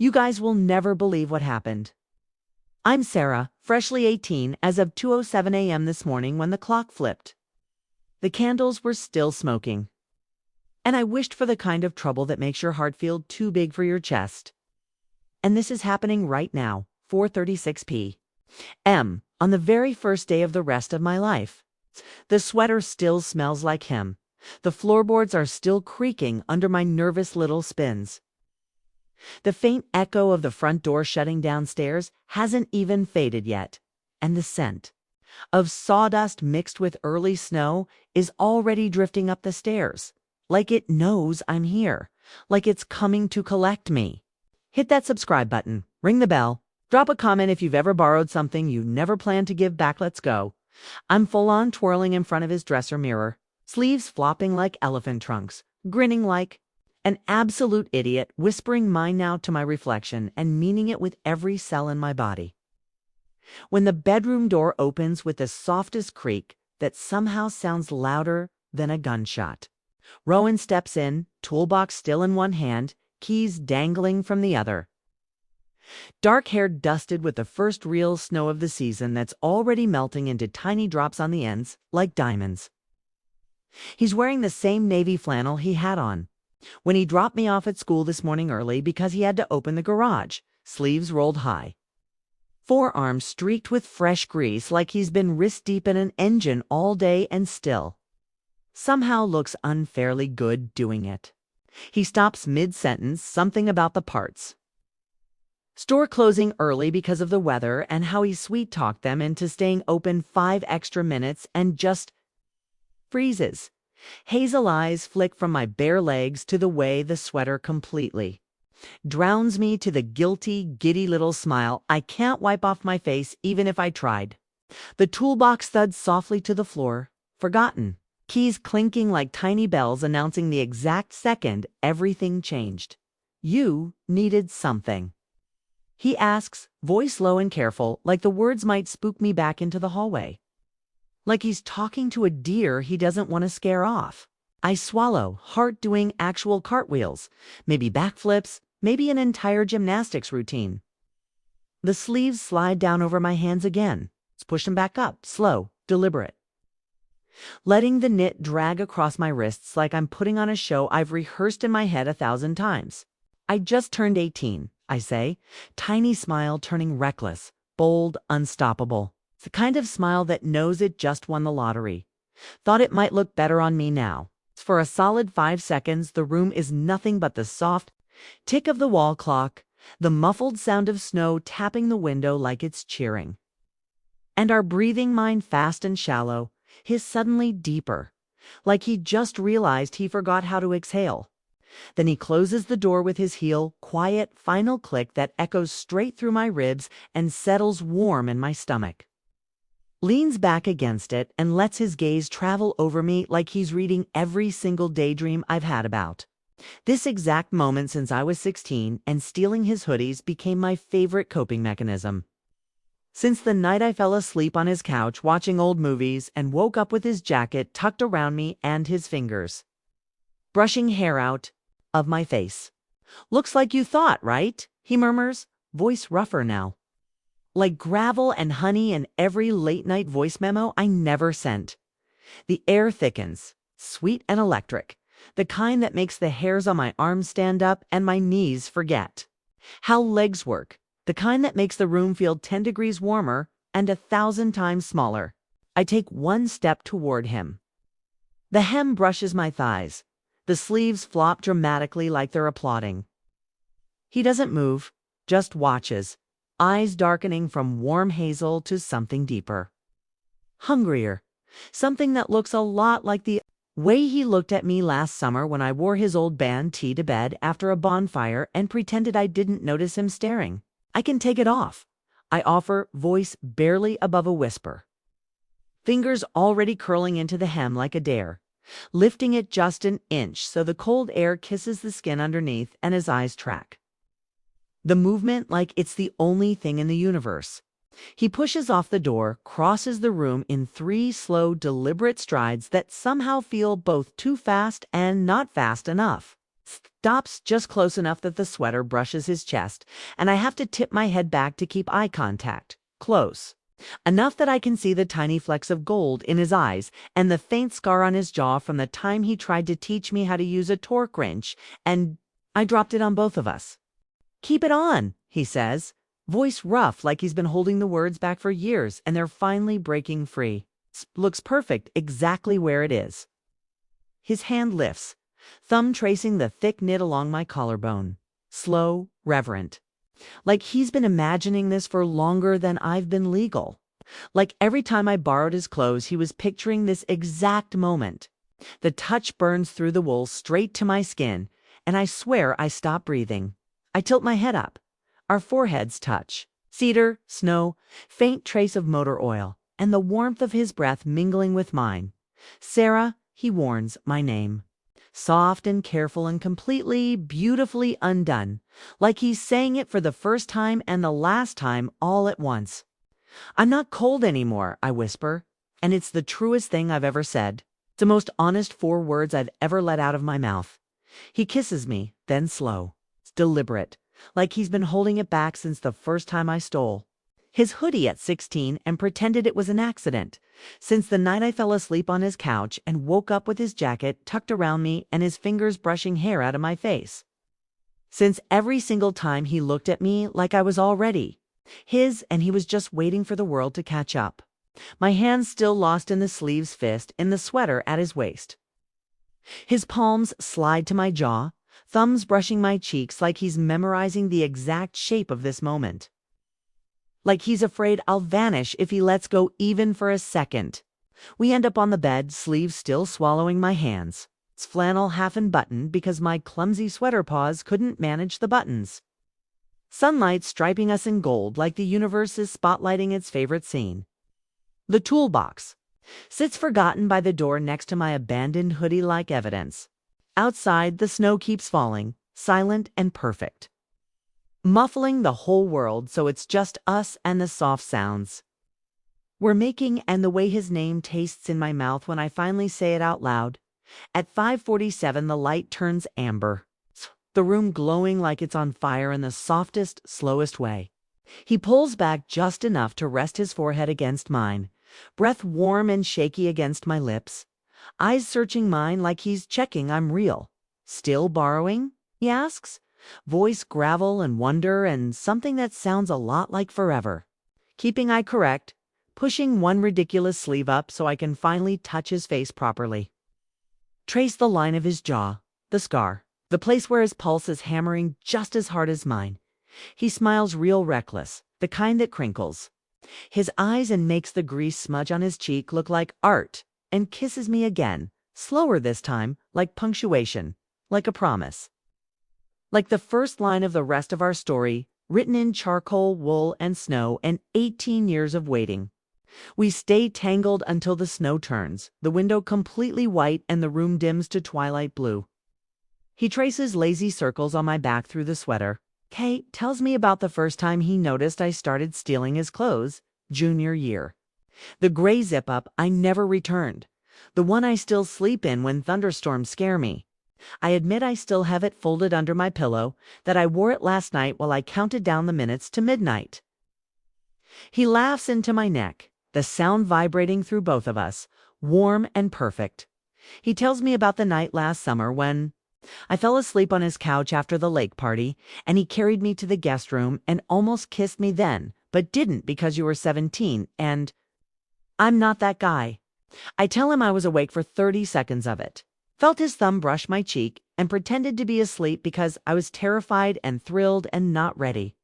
You guys will never believe what happened. I'm Sarah, freshly 18 as of 2:07 a.m. this morning when the clock flipped. The candles were still smoking. And I wished for the kind of trouble that makes your heart feel too big for your chest. And this is happening right now, 4:36 p.m., on the very first day of the rest of my life. The sweater still smells like him. The floorboards are still creaking under my nervous little spins. The faint echo of the front door shutting downstairs hasn't even faded yet, and the scent of sawdust mixed with early snow is already drifting up the stairs, like it knows I'm here, like it's coming to collect me. Hit that subscribe button, ring the bell, drop a comment if you've ever borrowed something you never planned to give back. Let's go. I'm full-on twirling in front of his dresser mirror, sleeves flopping like elephant trunks, grinning like an absolute idiot, whispering mine now to my reflection and meaning it with every cell in my body. When the bedroom door opens with the softest creak that somehow sounds louder than a gunshot, Rowan steps in, toolbox still in one hand, keys dangling from the other. Dark hair dusted with the first real snow of the season that's already melting into tiny drops on the ends like diamonds. He's wearing the same navy flannel he had on when he dropped me off at school this morning early because he had to open the garage, sleeves rolled high. Forearms streaked with fresh grease like he's been wrist-deep in an engine all day and still somehow looks unfairly good doing it. He stops mid-sentence, something about the parts store closing early because of the weather and how he sweet-talked them into staying open 5 extra minutes and just freezes. Hazel eyes flick from my bare legs to the way the sweater completely drowns me to the guilty, giddy little smile I can't wipe off my face even if I tried. The toolbox thuds softly to the floor, forgotten, keys clinking like tiny bells announcing the exact second everything changed. You needed something. He asks, voice low and careful, like the words might spook me back into the hallway. Like he's talking to a deer he doesn't want to scare off. I swallow, heart doing actual cartwheels, maybe backflips, maybe an entire gymnastics routine. The sleeves slide down over my hands again. Push them back up, slow, deliberate. Letting the knit drag across my wrists like I'm putting on a show I've rehearsed in my head 1,000 times. I just turned 18, I say, tiny smile turning reckless, bold, unstoppable. It's the kind of smile that knows it just won the lottery. Thought it might look better on me now. For a solid 5 seconds, the room is nothing but the soft tick of the wall clock, the muffled sound of snow tapping the window like it's cheering. And our breathing, mine fast and shallow, his suddenly deeper, like he just realized he forgot how to exhale. Then he closes the door with his heel, quiet, final click that echoes straight through my ribs and settles warm in my stomach. Leans back against it and lets his gaze travel over me like he's reading every single daydream I've had about this exact moment since I was 16, and stealing his hoodies became my favorite coping mechanism. Since the night I fell asleep on his couch watching old movies and woke up with his jacket tucked around me and his fingers brushing hair out of my face. Looks like you thought, right? He murmurs, voice rougher now. Like gravel and honey in every late-night voice memo I never sent. The air thickens, sweet and electric, the kind that makes the hairs on my arms stand up and my knees forget how legs work, the kind that makes the room feel 10 degrees warmer and 1,000 times smaller. I take one step toward him. The hem brushes my thighs. The sleeves flop dramatically like they're applauding. He doesn't move, just watches, eyes darkening from warm hazel to something deeper. Hungrier. Something that looks a lot like the way he looked at me last summer when I wore his old band tee to bed after a bonfire and pretended I didn't notice him staring. I can take it off, I offer, voice barely above a whisper. Fingers already curling into the hem like a dare, lifting it just an inch so the cold air kisses the skin underneath and his eyes track the movement like it's the only thing in the universe. He pushes off the door, crosses the room in 3 slow, deliberate strides that somehow feel both too fast and not fast enough. stops just close enough that the sweater brushes his chest, and I have to tip my head back to keep eye contact. Close. Enough that I can see the tiny flecks of gold in his eyes and the faint scar on his jaw from the time he tried to teach me how to use a torque wrench, and I dropped it on both of us. "Keep it on," he says, voice rough like he's been holding the words back for years and they're finally breaking free. Looks perfect exactly where it is. His hand lifts, thumb tracing the thick knit along my collarbone. Slow, reverent. Like he's been imagining this for longer than I've been legal. Like every time I borrowed his clothes, he was picturing this exact moment. The touch burns through the wool straight to my skin, and I swear I stop breathing. I tilt my head up. Our foreheads touch. Cedar, snow, faint trace of motor oil, and the warmth of his breath mingling with mine. "Sarah," he warns my name. Soft and careful and completely, beautifully undone, like he's saying it for the first time and the last time all at once. "I'm not cold anymore," I whisper, and it's the truest thing I've ever said. It's the most honest 4 words I've ever let out of my mouth. He kisses me, then slow. It's deliberate, like he's been holding it back since the first time I stole his hoodie at 16 and pretended it was an accident, since the night I fell asleep on his couch and woke up with his jacket tucked around me and his fingers brushing hair out of my face. Since every single time he looked at me like I was already his and he was just waiting for the world to catch up. My hands still lost in the sleeves fist in the sweater at his waist. His palms slide to my jaw, thumbs brushing my cheeks like he's memorizing the exact shape of this moment. Like he's afraid I'll vanish if he lets go even for a second. We end up on the bed, sleeves still swallowing my hands. It's flannel half unbuttoned because my clumsy sweater paws couldn't manage the buttons. Sunlight striping us in gold like the universe is spotlighting its favorite scene. The toolbox sits forgotten by the door next to my abandoned hoodie-like evidence. Outside, the snow keeps falling, silent and perfect, muffling the whole world so it's just us and the soft sounds we're making and the way his name tastes in my mouth when I finally say it out loud. At 5:47, the light turns amber, the room glowing like it's on fire in the softest, slowest way. He pulls back just enough to rest his forehead against mine, breath warm and shaky against my lips, eyes searching mine like he's checking I'm real. "Still borrowing?" he asks, voice gravel and wonder and something that sounds a lot like forever. Keeping eye correct, pushing one ridiculous sleeve up so I can finally touch his face properly. Trace the line of his jaw, the scar, the place where his pulse is hammering just as hard as mine. He smiles real reckless, the kind that crinkles his eyes and makes the grease smudge on his cheek look like art, and kisses me again, slower this time, like punctuation, like a promise. Like the first line of the rest of our story, written in charcoal, wool, and snow, and 18 years of waiting. We stay tangled until the snow turns, the window completely white and the room dims to twilight blue. He traces lazy circles on my back through the sweater. Kate tells me about the first time he noticed I started stealing his clothes, junior year. The gray zip-up I never returned, the one I still sleep in when thunderstorms scare me. I admit I still have it folded under my pillow, that I wore it last night while I counted down the minutes to midnight. He laughs into my neck, the sound vibrating through both of us, warm and perfect. He tells me about the night last summer when I fell asleep on his couch after the lake party, and he carried me to the guest room and almost kissed me then, but didn't because you were 17, and I'm not that guy. I tell him I was awake for 30 seconds of it. Felt his thumb brush my cheek, and pretended to be asleep because I was terrified and thrilled and not ready.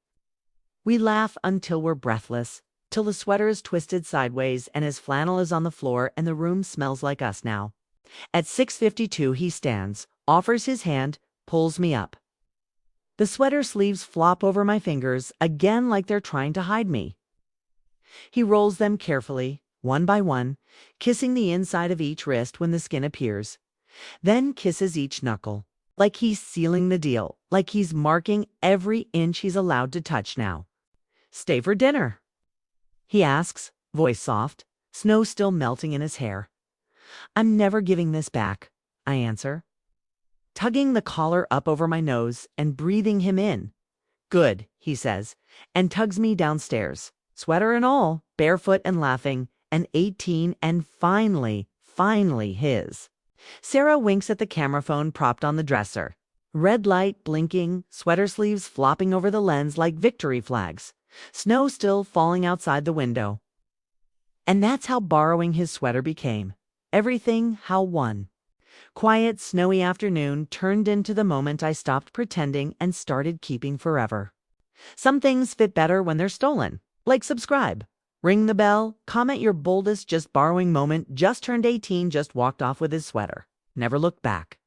We laugh until we're breathless, till the sweater is twisted sideways and his flannel is on the floor and the room smells like us now. At 6:52 he stands, offers his hand, pulls me up. The sweater sleeves flop over my fingers, again like they're trying to hide me. He rolls them carefully, one by one, kissing the inside of each wrist when the skin appears. Then kisses each knuckle, like he's sealing the deal, like he's marking every inch he's allowed to touch now. "Stay for dinner?" he asks, voice soft, snow still melting in his hair. "I'm never giving this back," I answer. tugging the collar up over my nose and breathing him in. "Good," he says, and tugs me downstairs, sweater and all, barefoot and laughing, and 18 and finally his. Sarah winks at the camera phone propped on the dresser. Red light blinking, sweater sleeves flopping over the lens like victory flags, snow still falling outside the window. And that's how borrowing his sweater became. Everything how one. Quiet, snowy afternoon turned into the moment I stopped pretending and started keeping forever. Some things fit better when they're stolen. Like subscribe. Ring the bell, comment your boldest just borrowing moment, just turned 18, just walked off with his sweater. Never looked back.